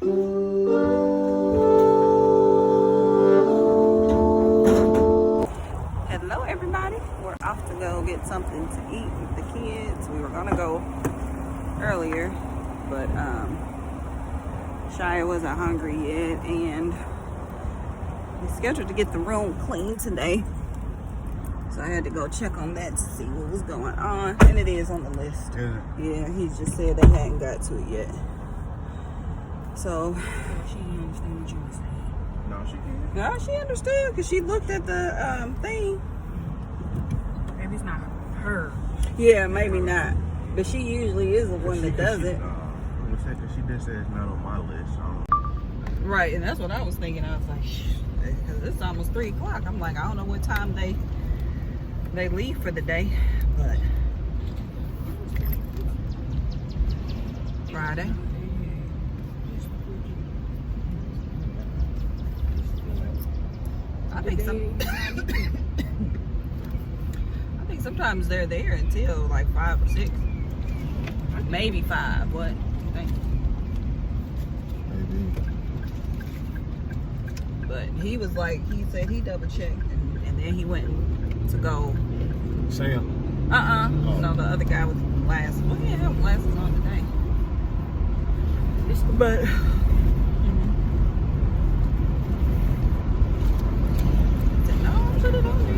Hello everybody, we're off to go get something to eat with the kids. We were gonna go earlier, but Shia wasn't hungry yet, and we scheduled to get the room clean today, so I had to go check on that to see what was going on, and it is on the list. Yeah, he just said they hadn't got to it yet. So She didn't understand what you were saying. No, she can't. no, she understood because she looked at the thing. Maybe it's not her. Yeah, maybe not, but she usually is the one that does it. She did say it's not on my list. Right, and that's what I was thinking. I was like, because it's almost 3 o'clock. I'm like, I don't know what time they leave for the day, but Friday. I think sometimes they're there until like 5 or 6, maybe 5. What? Thank you. But he was like, he said he double checked, and then he went to go. Sam. Oh. No, the other guy with glasses. Well, he didn't have glasses on today. But no, put it on there.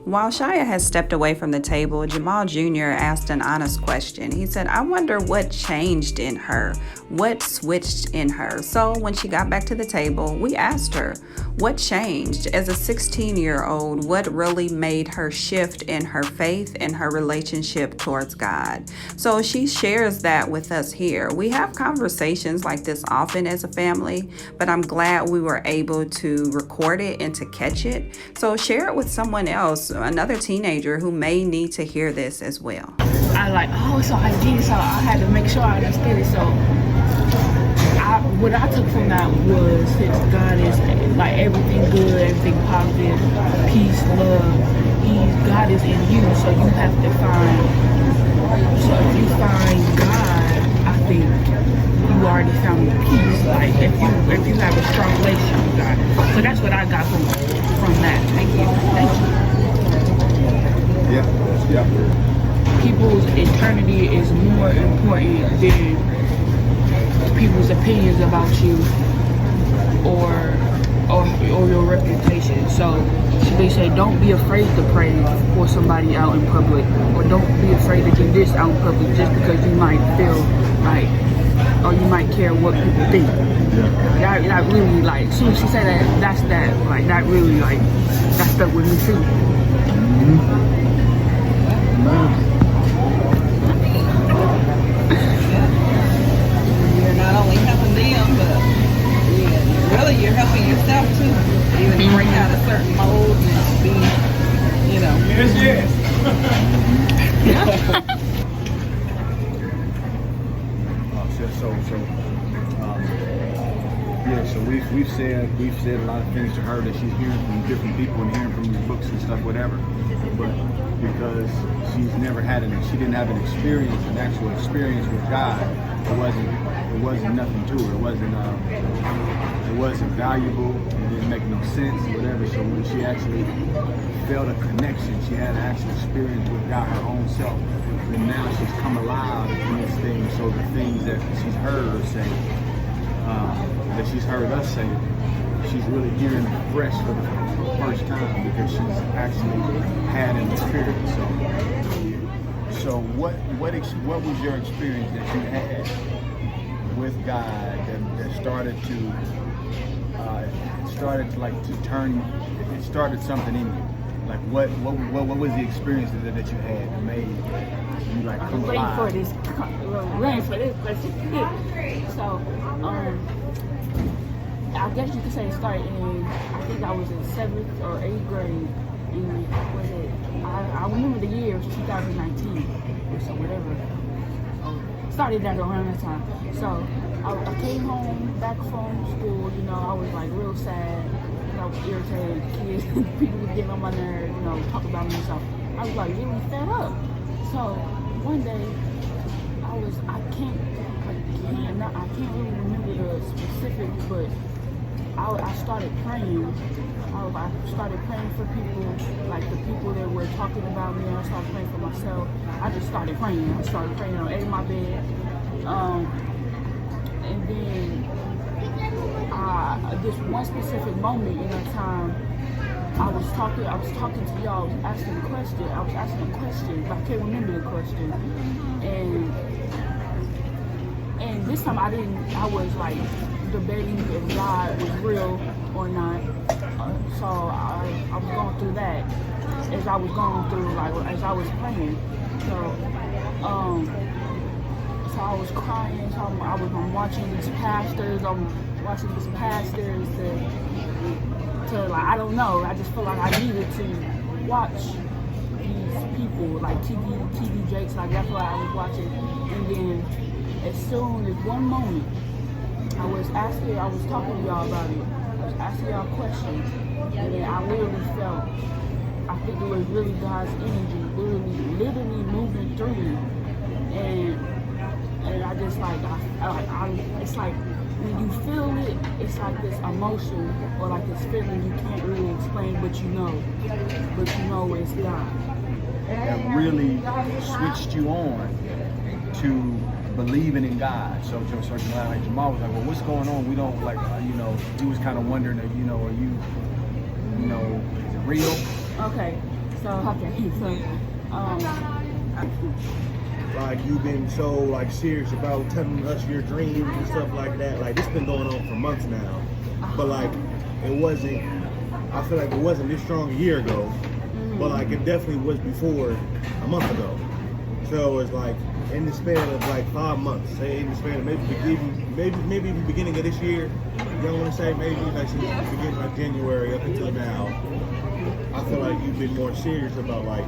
While Shia has stepped away from the table, Jamal Jr. asked an honest question. He said, I wonder what changed in her, what switched in her. So when she got back to the table, we asked her, what changed? As a 16-year-old, what really made her shift in her faith and her relationship towards God? So she shares that with us here. We have conversations like this often as a family, but I'm glad we were able to record it and to catch it. So share it with someone else, another teenager who may need to hear this as well. I like, so I did, so I had to make sure I understood it. So what I took from that was, since God is like everything good, everything positive, peace, love, God is in you, so you have to find, so if you find God, I think you already found the peace. Like if you have a strong relationship with God. So that's what I got from that. Thank you. Yeah. People's eternity is more important than people's opinions about you or your reputation. So they say don't be afraid to pray for somebody out in public, or don't be afraid to do this out in public just because you might feel like, or you might care what people think. That really, like, as soon as she said that, that really, like, that stuck with me too. You're not only helping them, but really you're helping yourself too. Even break out of certain molds and be, Yes. So we've said a lot of things to her that she's hearing from different people and hearing from your books and stuff, whatever. But because she didn't have an actual experience with God, it wasn't nothing to her. It wasn't valuable. It didn't make no sense, whatever. So when she actually felt a connection, she had an actual experience with God, her own self. And now she's come alive in this thing. So the things that she's heard say, that she's heard us say, she's really hearing it fresh for the first time because she's actually had an experience. So what was your experience that you had with God that started something in you? Like what was the experience that you had that made you like come waiting alive? for this question. So, I guess you could say it started in, I think I was in 7th or 8th grade. And was it? I remember the year, it was 2019 or so, whatever. Started that around that time. So I came home back from school. You know, I was like real sad. I was irritated. Kids, people were getting on my nerves. You know, talk about me and stuff. I was like really fed up. So one day, I can't really remember the specifics, but I started praying. I started praying for people, like the people that were talking about me. I started praying for myself. I just started praying. I started praying on my bed. And then this one specific moment in that time, I was talking to y'all, asking a question. I was asking a question, but I can't remember the question. And this time I was like debating if God was real or not. So I was going through that as I was going through, like as I was praying. So I was crying. So I'm watching these pastors. To like, I don't know. I just feel like I needed to watch these people, like TV Jakes. Like that's what I was watching. And then as soon as one moment, I was talking to y'all about it. I was asking y'all questions, and then I literally felt, I think it was really God's energy, literally moving through me, and I just like, it's like when you feel it, it's like this emotion or like this feeling you can't really explain, but you know it's God. That really switched you on to believing in God. So like Jamal was like, well, what's going on? We don't like, he was kind of wondering, are you, is it real? Okay. Like you've been so like serious about telling us your dreams and stuff like that. Like it's been going on for months now. But like I feel like it wasn't this strong a year ago. But like it definitely was before a month ago. So it's like in the span of like 5 months, say in the span of maybe the beginning of this year, you don't want to say maybe like since the beginning of January up until now, I feel like you've been more serious about like,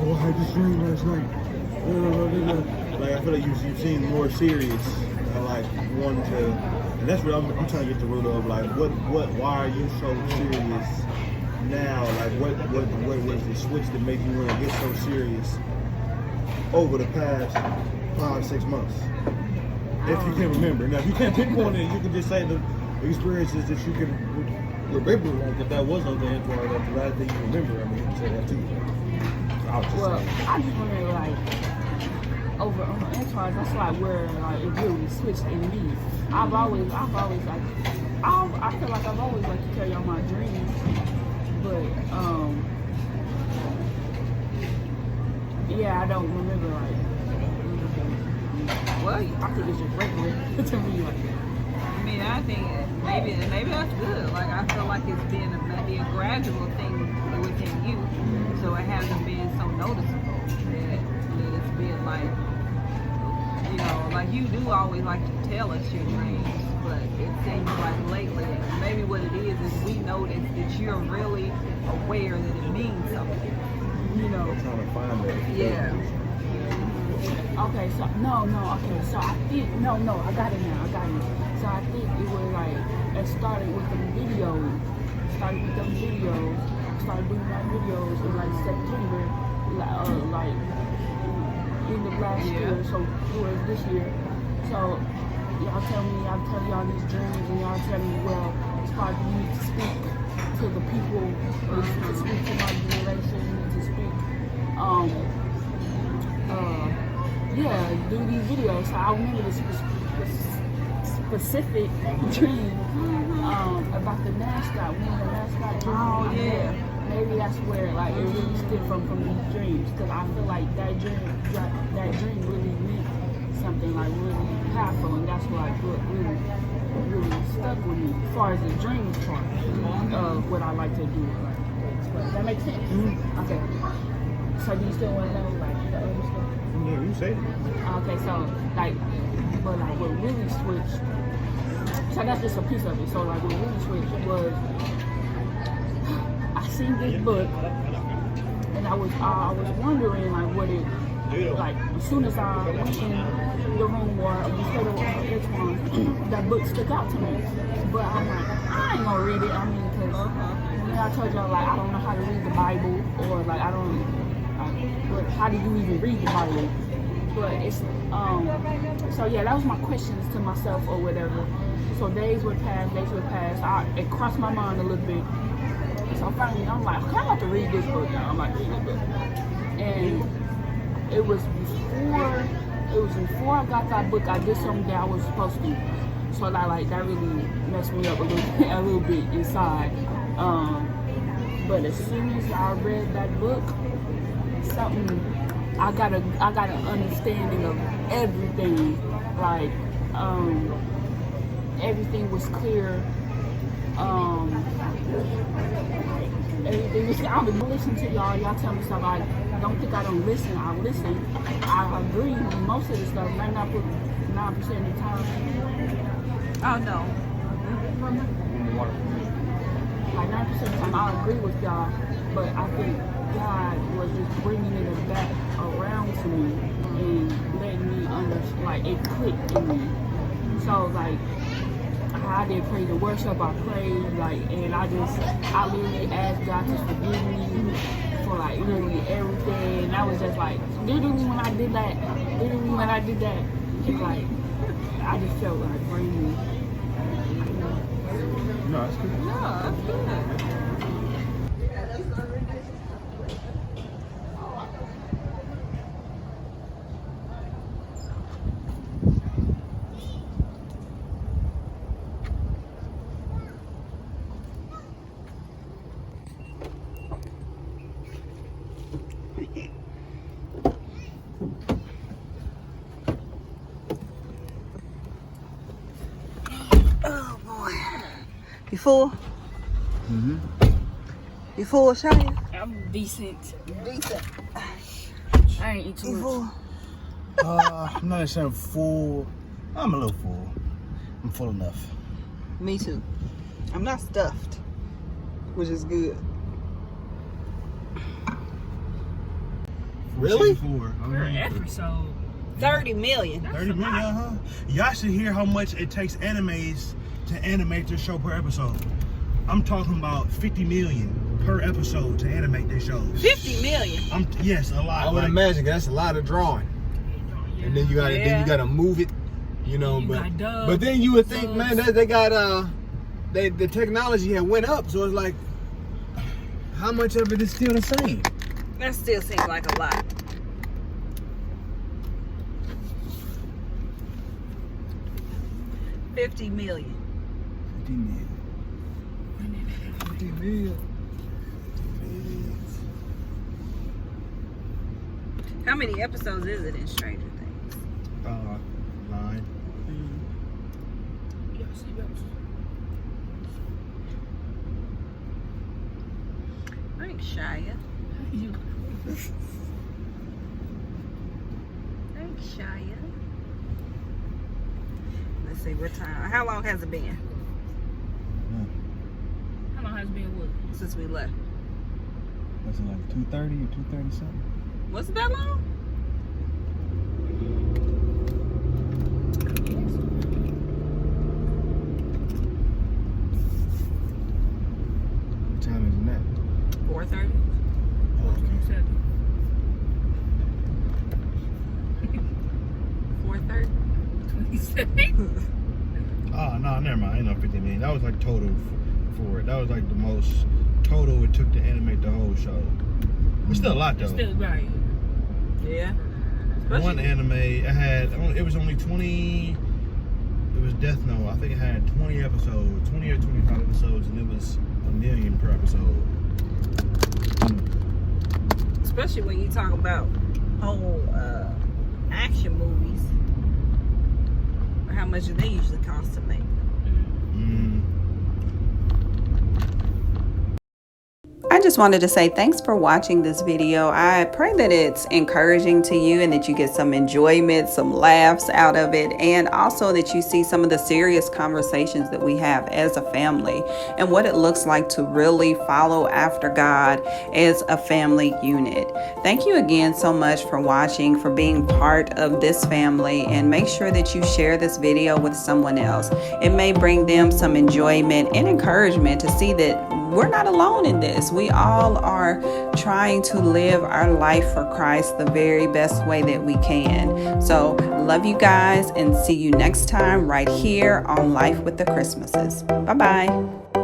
oh, I had this dream last night. Like I feel like you've seen more serious and like wanting to, and that's what I'm trying to get the root of. Like why are you so serious now? Like what was the switch that made you want to get so serious over the past 5-6 months? If you can remember. Now if you can't pinpoint it, you can just say the experiences that you can remember. Like if that was on the end part, that's the last thing you remember. I mean you can say that too. I just remember like over on the entourage, that's like where like it really switched in me. I've always like I feel like I've always liked to carry on my dreams, but yeah, I don't remember like. Well, I think it's just regular to me. Like, I mean, I think maybe that's good. Like, I feel like it's been maybe a gradual thing within you, so it hasn't been so noticeable that it's been like, like you do always like to tell us your dreams, but it seems like lately, maybe what it is we notice that you're really aware that it means something. I'm trying to find that. Yeah. Okay, so so I think I got it now. So I think it was like it started with the videos. Started doing my videos in like September, like end of last year. So towards this year. So y'all tell me, I'm telling y'all these dreams, and y'all tell me, well, it's hard for me to speak to the people, to speak to my generation, to speak, do these videos. So I remember this specific dream about the mascot, winning the mascot dream. Oh yeah. Maybe that's where like it really stemmed from these dreams, because I feel like that dream really meant something like really powerful, and that's why what really stuck with me as far as the dreams part of what I like to do. way. Does that make sense? Okay. So do you still want to know like the other stuff? Yeah, you say it. Okay, so like, but like what really switched. So that's just a piece of it. So like what really switched was I seen this book and I was wondering like what it like as soon as I went in the room or instead of which one that book stuck out to me. But I'm like I ain't gonna read it. I mean because I told y'all like I don't know how to read the Bible or like I don't. But how do you even read the Bible? But it's so yeah, that was my questions to myself or whatever. So days would pass. It crossed my mind a little bit. So finally, I'm like, okay, I'm about to read this book now. I'm like, read this book. And it was before I got that book. I did something that I was supposed to do. So that really messed me up a little bit inside. But as soon as I read that book, I got an understanding of everything. Like everything was clear. Everything was. I've been listening to y'all. Y'all tell me stuff. I don't think I don't listen. I listen. I agree with most of the stuff. 99% of the time. Oh no. Like 9% of the time, I agree with y'all. But I think God was just bringing it back around to me and letting me understand, like it clicked in me. So like I did praise and worship, I prayed, like, and I literally asked God to forgive me for like literally everything. And I was just like, literally when I did that, just like I just felt like brand new. No, that's good. No, that's good. Oh boy. You full? Mm-hmm. You full, Shia? I'm decent. Decent. I ain't eat too You much. full? I'm not saying full. I'm a little full. I'm full enough. Me too. I'm not stuffed, which is good. Really? Per episode. 30 million. 30 million, Y'all should hear how much it takes animes to animate their show per episode. I'm talking about 50 million per episode to animate their shows. 50 million. Yes, a lot. I would imagine that's a lot of drawing, and then you gotta move it, you know. You got dubs, but then you would think, subs. man, that they got the technology had went up, so it's like, how much of it is still the same? That still seems like a lot. $50 million. 50 million. 50 million. How many episodes is it in Stranger Things? 9. Thanks, Shia. Thanks, Shia. Let's see what time. How long has it been How long has it been with? since we left? Was it like 2:30 or 2:30 something? Was it that long? What time is it now? 4:30. Oh, okay. 4:30. 27. Oh, no, never mind. Ain't no 50 million. That was like total for it. That was like the most total it took to animate the whole show. It's still a lot though. Still right. Yeah. One anime, it was only 20. It was Death Note. I think it had 20 episodes, 20 or 25 episodes, and it was $1 million per episode. Especially when you talk about whole action movies, or how much do they usually cost to make? I just wanted to say thanks for watching this video. I pray that it's encouraging to you and that you get some enjoyment, some laughs out of it, and also that you see some of the serious conversations that we have as a family and what it looks like to really follow after God as a family unit. Thank you again so much for watching, for being part of this family, and make sure that you share this video with someone else. It may bring them some enjoyment and encouragement to see that we're not alone in this. We all are trying to live our life for Christ the very best way that we can. So, love you guys and see you next time right here on Life with the Christmases. Bye-bye.